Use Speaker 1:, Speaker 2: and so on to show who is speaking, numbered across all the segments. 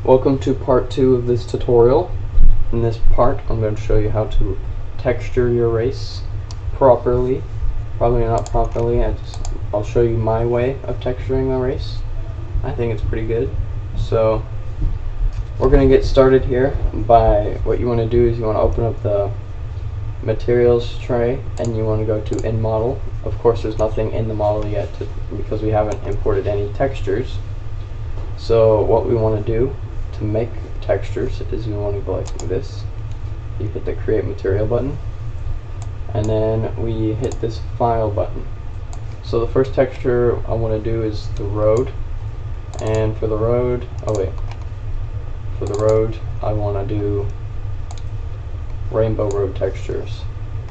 Speaker 1: Welcome to part 2 of this tutorial. In this part I'm going to show you how to texture your race properly. Probably not properly, I'll show you my way of texturing the race. I think it's pretty good. So we're going to get started here by what you want to do is you want to open up the materials tray and you want to go to in model. Of course there's nothing in the model yet because we haven't imported any textures. So what we want to do to make textures is we want to go like this. You hit the create material button and then we hit this file button. So the first texture I want to do is the road, and for the road, I want to do rainbow road textures.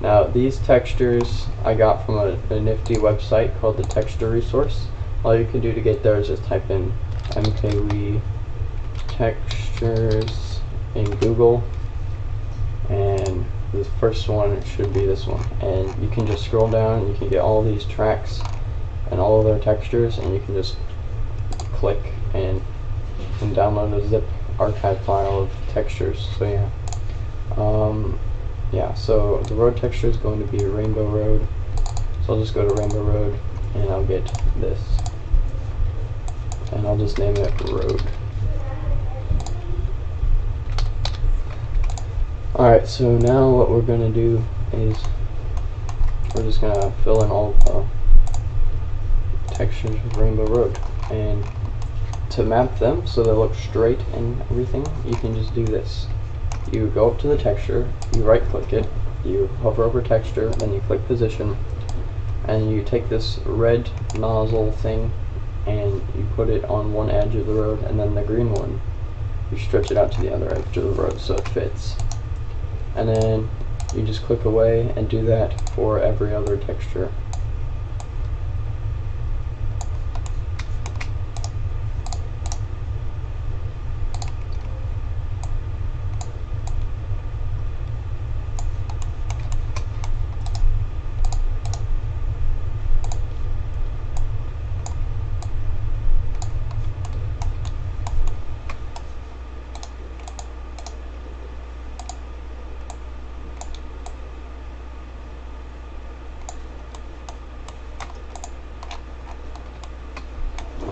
Speaker 1: Now these textures I got from a nifty website called the Texture Resource. All you can do to get there is just type in MKWii textures in Google, and the first one should be this one, and you can just scroll down and you can get all these tracks and all of their textures, and you can just click and download a zip archive file of textures. So yeah, so the road texture is going to be rainbow road, so I'll just go to rainbow road and I'll get this and I'll just name it road. Alright, so now what we're going to do is we're just going to fill in all the textures with rainbow road, and to map them so they look straight and everything, you can just do this. You go up to the texture, you right click it, you hover over texture, then you click position, and you take this red nozzle thing and you put it on one edge of the road, and then the green one you stretch it out to the other edge of the road so it fits. And then you just click away and do that for every other texture.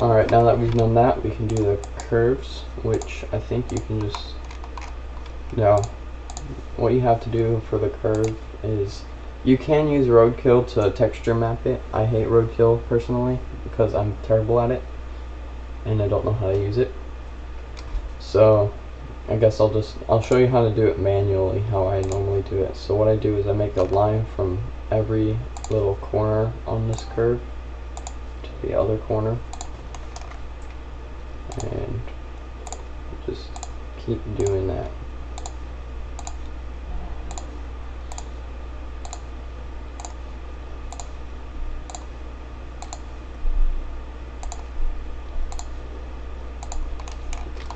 Speaker 1: Alright, now that we've done that, we can do the curves, which I think you can just, what you have to do for the curve is, you can use roadkill to texture map it. I hate roadkill personally because I'm terrible at it and I don't know how to use it. So I guess I'll show you how to do it manually, how I normally do it. So what I do is I make a line from every little corner on this curve to the other corner, and just keep doing that.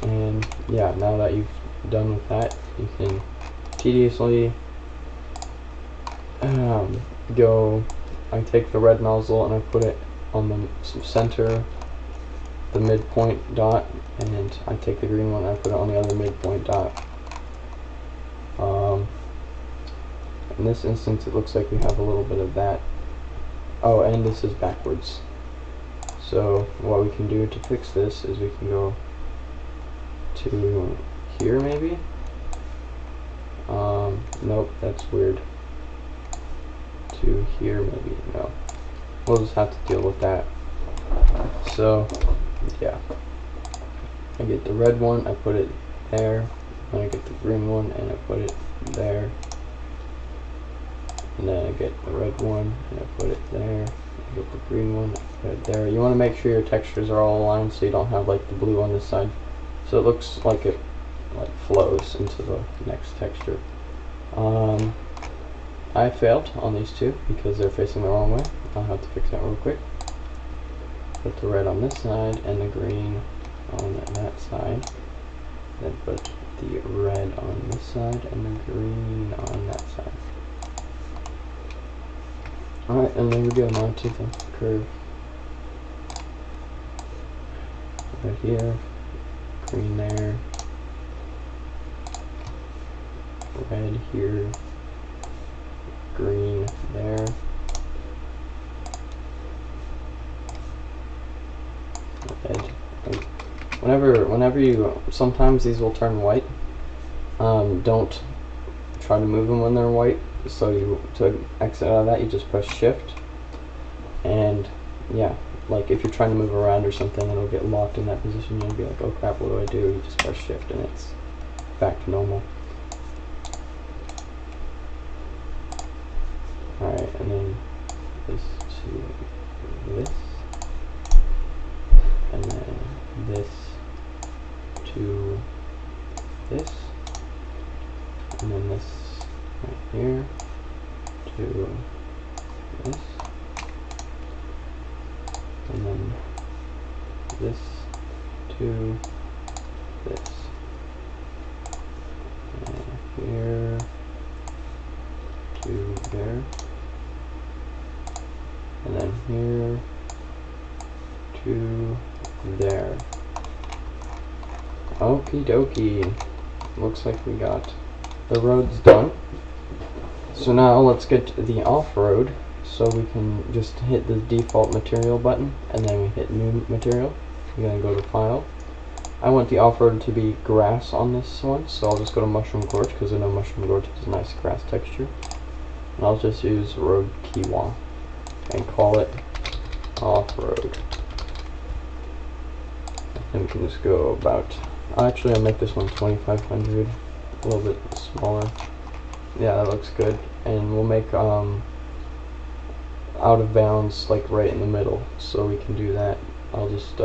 Speaker 1: And yeah, now that you've done with that, you can tediously I take the red nozzle and I put it on the center, the midpoint dot, and I take the green one and I put it on the other midpoint dot. In this instance it looks like we have a little bit of that. Oh, and this is backwards. So what we can do to fix this is we can go to here maybe? Nope, that's weird. To here maybe? No. We'll just have to deal with that. So yeah, I get the red one, I put it there, and I get the green one and I put it there, and then I get the red one and I put it there, I get the green one, I put it there. You want to make sure your textures are all aligned so you don't have like the blue on this side, so it looks like it flows into the next texture. I failed on these two because they're facing the wrong way. I'll have to fix that real quick. Put the red on this side and the green on that side, then put the red on this side and the green on that side. Alright, and there we go. Now to the curve. Right here, green there, red here, green there. Red. Whenever you, sometimes these will turn white. Don't try to move them when they're white. So to exit out of that, you just press shift. And yeah, like if you're trying to move around or something, it'll get locked in that position. You'll be like, oh crap, what do I do? You just press shift and it's back to normal. Alright, and then this to this, and then this to this, and then this right here to this, and then this to this, and here to there, and then here to there. Okie dokie. Looks like we got the roads done. So now let's get to the off-road. So we can just hit the default material button and then we hit new material. You're gonna go to file. I want the off-road to be grass on this one, so I'll just go to Mushroom Gorge because I know Mushroom Gorge has a nice grass texture. And I'll just use Road Kiwa and call it off-road. And we can just go about, actually I'll make this one 2500, a little bit smaller. Yeah, that looks good. And we'll make out of bounds like right in the middle, so we can do that. I'll just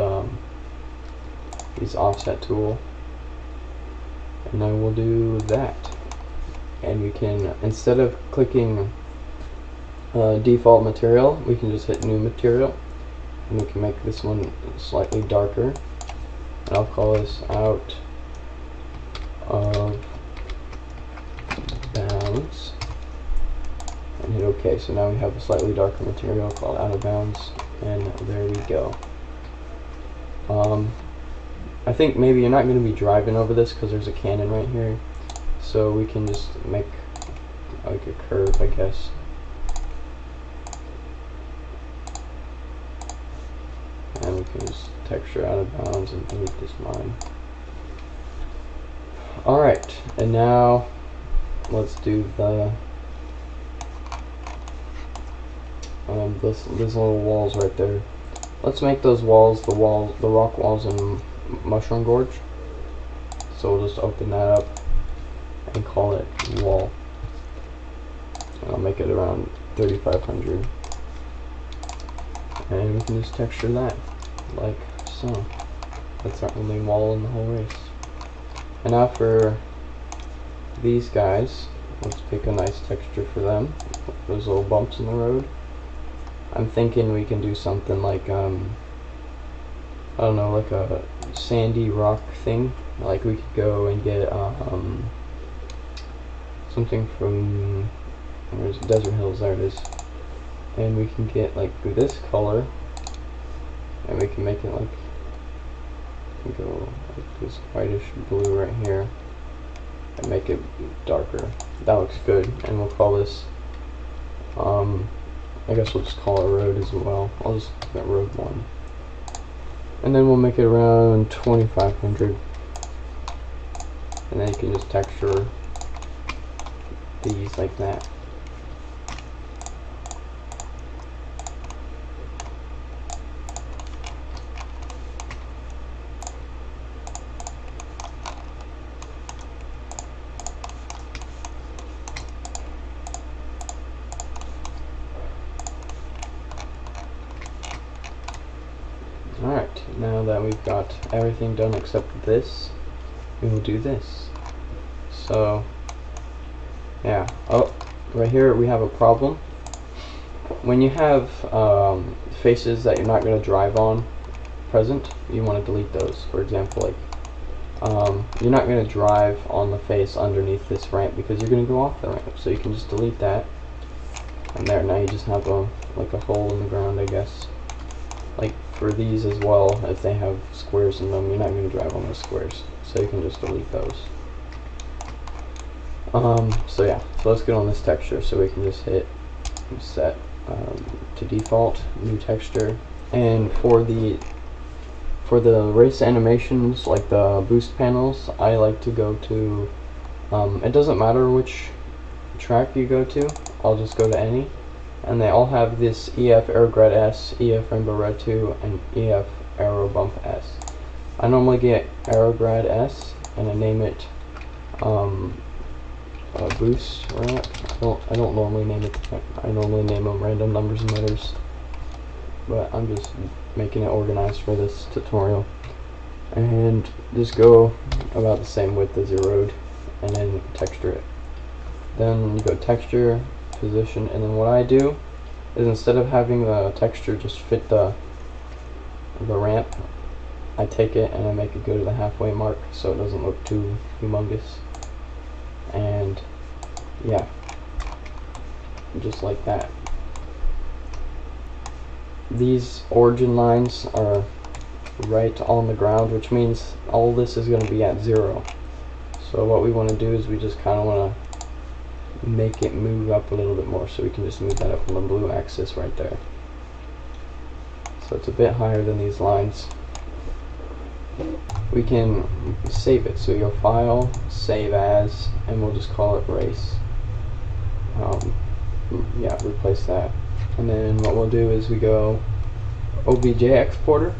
Speaker 1: use offset tool, and then we'll do that. And we can, instead of clicking default material, we can just hit new material, and we can make this one slightly darker. And I'll call this out of bounds, and hit OK. So now we have a slightly darker material called out of bounds, and there we go. I think maybe you're not going to be driving over this because there's a cannon right here, so we can just make like a curve, I guess. And we can just texture out of bounds and delete this line. Alright, and now let's do the these little walls right there. Let's make those walls the rock walls in Mushroom Gorge. So we'll just open that up and call it wall. And I'll make it around 3500. And we can just texture that like so. That's our only wall in the whole race. And now for these guys, let's pick a nice texture for them. Those little bumps in the road. I'm thinking we can do something like I don't know, like a sandy rock thing. Like we could go and get something from, where's Desert Hills, there it is. And we can get like this color, and we can make it like, go like this whitish blue right here, and make it darker. That looks good, and we'll call this, I guess we'll just call it road as well. I'll just get road 1. And then we'll make it around 2500. And then you can just texture these like that. Alright, now that we've got everything done except this, we will do this. So, yeah. Oh, right here we have a problem. When you have faces that you're not going to drive on present, you want to delete those. For example, like, you're not going to drive on the face underneath this ramp because you're going to go off the ramp. So you can just delete that. And there, now you just have like a hole in the ground, I guess. Like for these as well, if they have squares in them, you're not going to drive on those squares, so you can just delete those. So yeah, so let's get on this texture. So we can just hit set to default, new texture, and for the race animations, like the boost panels, I like to go to, it doesn't matter which track you go to, I'll just go to any, and they all have this EF Aerograd S, EF Rainbow Red 2, and EF Aero Bump S. I normally get Aerograd S, and I name it boost ramp. I don't normally name it. I normally name them random numbers and letters, but I'm just making it organized for this tutorial. And just go about the same width as your road, and then texture it. Then you go texture, position, and then what I do is instead of having the texture just fit the ramp, I take it and I make it go to the halfway mark so it doesn't look too humongous. And yeah, just like that. These origin lines are right on the ground, which means all this is going to be at 0. So what we want to do is we just kind of want to make it move up a little bit more, so we can just move that up on the blue axis right there. So it's a bit higher than these lines. We can save it, so you go File, Save As, and we'll just call it Race. Yeah, replace that. And then what we'll do is we go OBJ Exporter.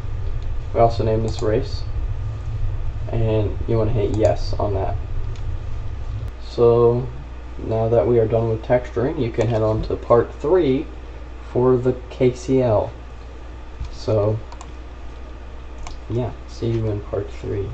Speaker 1: We also name this Race, and you want to hit Yes on that. So now that we are done with texturing, you can head on to part 3 for the KCL. So yeah, see you in part 3.